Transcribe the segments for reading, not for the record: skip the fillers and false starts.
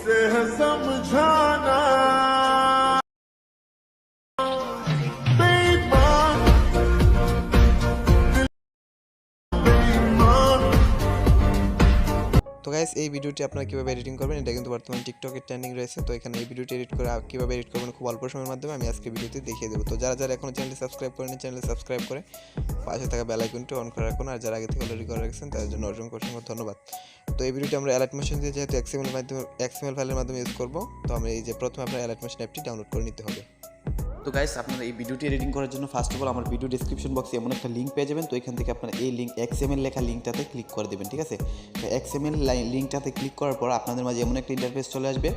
किसे है समझाना बेईमान बेईमान। তো গাইস এই ভিডিওটি আপনারা কীভাবে এডিটিং করবেন এটা কিন্তু বর্তমানে টিকটকে ট্রেন্ডিং রয়েছে। তো এখানে এই ভিডিওটি এডিট করে কীভাবে এডিট করবেন খুব অল্প সময়ের মাধ্যমে আমি আজকে ভিডিওতে দেখিয়ে দেবো। তো যারা যারা এখনও চ্যানেলটি সাবস্ক্রাইব করেনি চ্যানেলটি সাবস্ক্রাইব করে পাশে থাকা বেল আইকনটি অন করে রাখুন, আর যারা আগে থেকে অলরেডি করে রাখছেন তাদের জন্য অসংখ্য অসংখ্য ধন্যবাদ। তো এই ভিডিওটি আমরা Alightmotion দিয়ে যেহেতু XML ফাইলের মাধ্যমে ইউজ করবো, তো আমরা এই যে প্রথমে আপনার Alightmotion অ্যাপটি ডাউনলোড করে নিতে হবে। তো গাইস আপনারা এই ভিডিওটি এডিটিং করার জন্য ফার্স্ট অফ অল আমার ভিডিও ডেসক্রিপশন বক্সে এমন একটা লিঙ্ক পেয়ে যাবেন। তো এখান থেকে আপনারা এই লিঙ্ক XML লেখা লিঙ্কটাতে ক্লিক করে দেবেন, ঠিক আছে। তো XML লিঙ্কটাতে ক্লিক করার পর আপনাদের মাঝে এমন একটা ইন্টারফেস চলে আসবে।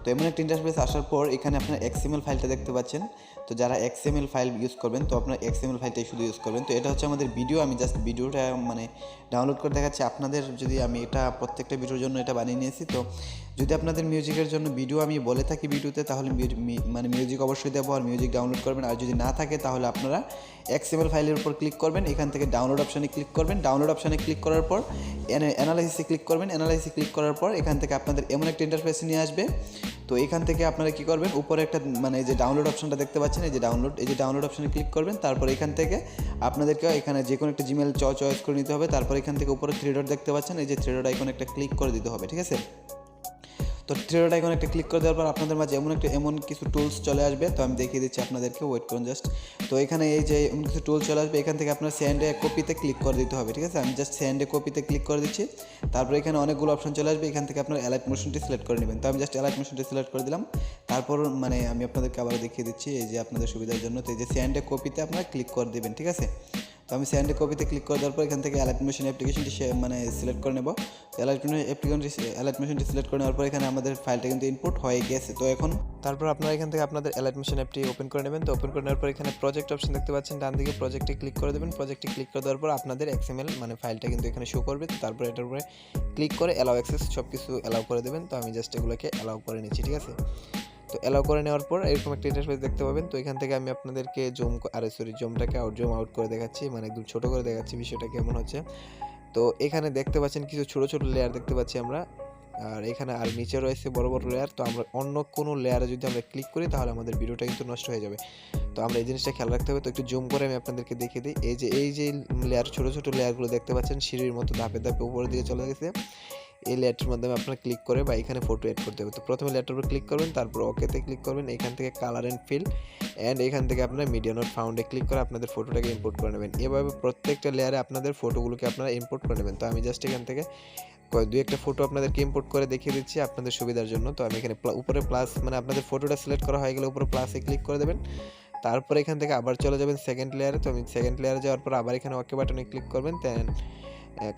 তো এমন একটা ইন্টারফেস আসার পর এখানে আপনার XML ফাইলটা দেখতে পাচ্ছেন। তো যারা XML ফাইল ইউজ করবেন তো আপনার XML ফাইলটাই শুধু ইউজ করবেন। তো এটা হচ্ছে আমাদের ভিডিও, আমি জাস্ট ভিডিওটা মানে ডাউনলোড করে দেখাচ্ছি আপনাদের। যদি আমি এটা প্রত্যেকটা ভিডিওর জন্য এটা বানিয়ে নিয়েছি। তো যদি আপনাদের মিউজিকের জন্য ভিডিও আমি বলে থাকি ভিডিওতে, তাহলে মানে মিউজিক অবশ্যই দেবো আর মিউজিক ডাউনলোড করবেন। আর যদি না থাকে তাহলে আপনারা XML ফাইলের উপর ক্লিক করবেন, এখান থেকে ডাউনলোড অপশানে ক্লিক করবেন। ডাউনলোড অপশানে ক্লিক করার পর অ্যানালাইসিসে ক্লিক করবেন। অ্যানালাইসিসে ক্লিক করার পর এখান থেকে আপনাদের এমন একটা ইন্টারফেস নিয়ে আসবে। তো এখান থেকে আপনারা কী করবেন, উপরে একটা মানে যে ডাউনলোড অপশনটা দেখতে পাচ্ছেন, এই যে ডাউনলোড অপশানে ক্লিক করবেন। তারপর এখান থেকে আপনাদেরকে এখানে যে কোনো একটা জিমেল চয়েস করে নিতে হবে। তারপর এখান থেকে উপরে 3 ডট দেখতে পাচ্ছেন, এই যে 3 ডট আইকন একটা ক্লিক করে দিতে হবে, ঠিক আছে। তো 3 ডট আইকন একটা ক্লিক করে দেওয়ার পর আপনাদের মাঝে এমন কিছু টুলস চলে আসবে। তো আমি দেখিয়ে দিচ্ছি আপনাদেরকে, ওয়েট করুন জাস্ট। তো এখানে এই যে এমন কিছু টুলস চলে আসবে, এখান থেকে আপনার সেন্ড এ কপিতে ক্লিক করে দিতে হবে, ঠিক আছে। আমি জাস্ট সেন্ড এ কপিতে ক্লিক করে দিচ্ছি। তারপর এখানে অনেকগুলো অপশন চলে আসবে, এখান থেকে আপনার Alightmotionটি সিলেক্ট করে নেবেন। তো আমি জাস্ট Alightmotionটি সিলেক্ট করে দিলাম। তারপর মানে আমি আপনাদেরকে আবার দেখিয়ে দিচ্ছি, এই যে আপনাদের সুবিধার জন্য। তো এই যে সেন্ড এ কপিতে আপনারা ক্লিক করে দেবেন, ঠিক আছে। তো আমি সেন্ড এ কপিতে ক্লিক করে দেওয়ার পর এখান থেকে Alightmotion অ্যাপ্লিকেশনটি মানে সিলেক্ট করে নেব। Alightmotionটি সিলেক্ট করে নেওয়ার পর এখানে আমাদের ফাইলটা কিন্তু ইনপুট হয়ে গেছে। তো এখন তারপর আপনারা এখান থেকে আপনাদের Alightmotion অ্যাপটি ওপেন করে নেবেন। তো ওপেন করে নেওয়ার পর এখানে প্রজেক্ট অপশন দেখতে পাচ্ছেন, ডান দিকে প্রজেক্টে ক্লিক করে দেবেন। প্রজেক্টে ক্লিক করে দেওয়ার পর আপনাদের XML মানে ফাইলটা কিন্তু এখানে শো করবে। তো তারপর এটার উপরে ক্লিক করে অ্যালাউ অ্যাক্সেস সব কিছু অ্যালাউ করে দেবেন। তো আমি জাস্ট এগুলোকে অ্যালাউ করে নিচ্ছি, ঠিক আছে। তো অ্যালাউ করে নেওয়ার পর এরকম একটা ইন্টারফেস দেখতে পাবেন। তো এখান থেকে আমি আপনাদেরকে জুমটাকে জুম আউট করে দেখাচ্ছি, মানে একদম ছোটো করে দেখাচ্ছি বিষয়টা কেমন হচ্ছে। তো এখানে দেখতে পাচ্ছেন কিছু ছোটো ছোটো লেয়ার দেখতে পাচ্ছি আমরা, আর এখানে আর নিচে রয়েছে বড় বড় লেয়ার। তো আমরা অন্য কোনো লেয়ারে যদি আমরা ক্লিক করি তাহলে আমাদের ভিডিওটা কিন্তু নষ্ট হয়ে যাবে। তো আমরা এই জিনিসটা খেয়াল রাখতে হবে। তো একটু জুম করে আমি আপনাদেরকে দেখিয়ে দিই। এই যে লেয়ার ছোটো ছোটো লেয়ারগুলো দেখতে পাচ্ছেন সিঁড়ির মতো ধাপে ধাপে উপরের দিকে চলে গেছে। এই লেয়ারটির মাধ্যমে আপনারা ক্লিক করে বা এখানে ফটো এড করতে হবে। তো প্রথমে লেয়ারটার উপর ক্লিক করবেন, তারপর ওকেতে ক্লিক করবেন। এখান থেকে কালার অ্যান্ড ফিল এখান থেকে আপনার মিডিয়া নোট ফাউন্ডে ক্লিক করে আপনাদের ফটোটাকে ইম্পোর্ট করে নেবেন। এভাবে প্রত্যেকটা লেয়ারে আপনাদের ফটোগুলোকে আপনারা ইম্পোর্ট করে নেবেন। তো আমি জাস্ট এখান থেকে দুই একটা ফটো আপনাদেরকে ইম্পোর্ট করে দেখিয়ে দিচ্ছি আপনাদের সুবিধার জন্য। তো আমি এখানে উপরে প্লাস মানে আপনাদের ফটোটা সিলেক্ট করা হয়ে গেলে উপরে প্লাসে ক্লিক করে দেবেন। তারপর এখান থেকে আবার চলে যাবেন সেকেন্ড লেয়ারে। তো আমি সেকেন্ড লেয়ারে যাওয়ার পর আবার এখানে ওকে বাটনে ক্লিক করবেন, দেন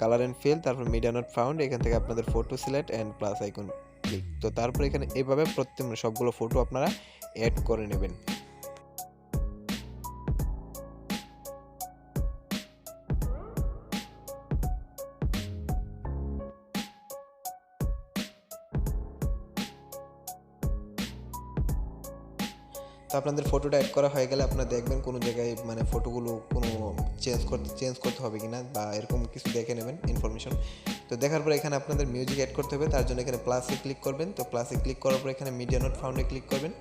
কালার অ্যান্ড ফিল, তারপর মিডিয়া নট ফাউন্ড, এখান থেকে আপনাদের photo select and plus icon click. তো তারপর এখানে এইভাবে সবগুলো ফটো আপনারা অ্যাড করে নেবেন। তো আপনাদের ফটোটা অ্যাড করা হয়ে গেলে আপনারা দেখবেন কোনো জায়গায় মানে ফটোগুলো কোনো চেঞ্জ করতে হবে কিনা বা এরকম কিছু দেখে নেবেন ইনফরমেশন। তো দেখার পর এখানে আপনাদের মিউজিক অ্যাড করতে হবে, তার জন্য এখানে প্লাসে ক্লিক করবেন। তো প্লাসে ক্লিক করার পর এখানে মিডিয়া নোট ফাউন্ডে ক্লিক করবেন।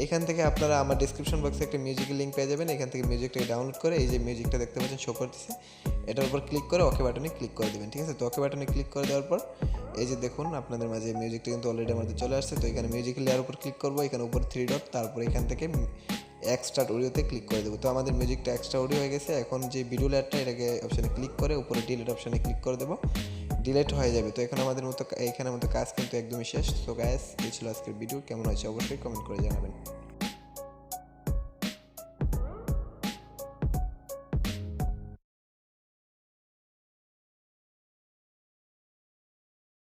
এখান থেকে আপনারা আমার ডিসক্রিপশন বক্সে একটা মিউজিকের লিঙ্ক পেয়ে যাবেন। এখান থেকে মিউজিকটাকে ডাউনলোড করে এই যে মিউজিকটা দেখতে পাচ্ছেন শো করতেছে, এটার উপর ক্লিক করে ওকে বাটনে ক্লিক করে দেবেন, ঠিক আছে। তো ওকে বাটনে ক্লিক করে দেওয়ার পর এই যে দেখুন আপনাদের মাঝে মিউজিকটা কিন্তু অলরেডি আমাদের চলে আসছে। তো এখানে মিউজিকের লেয়ার উপর ক্লিক করবো, এখানে উপর 3 ডট, তারপর এখান থেকে এক্সট্রা অডিওতে ক্লিক করে দেবো। তো আমাদের মিউজিকটা এক্সট্রা অডিও হয়ে গেছে। এখন যে ভিডিও লেয়ারটা এটাকে অপশানে ক্লিক করে উপরে ডিলিট অপশানে ক্লিক করে দেবো, ডিলিট হয়ে যাবে। তো এখন আমাদের এখানের মতো কাজ কিন্তু একদমই শেষ। তো গাইস এই ছিল আজকের ভিডিও, কেমন হয়েছে অবশ্যই কমেন্ট করে জানাবেন।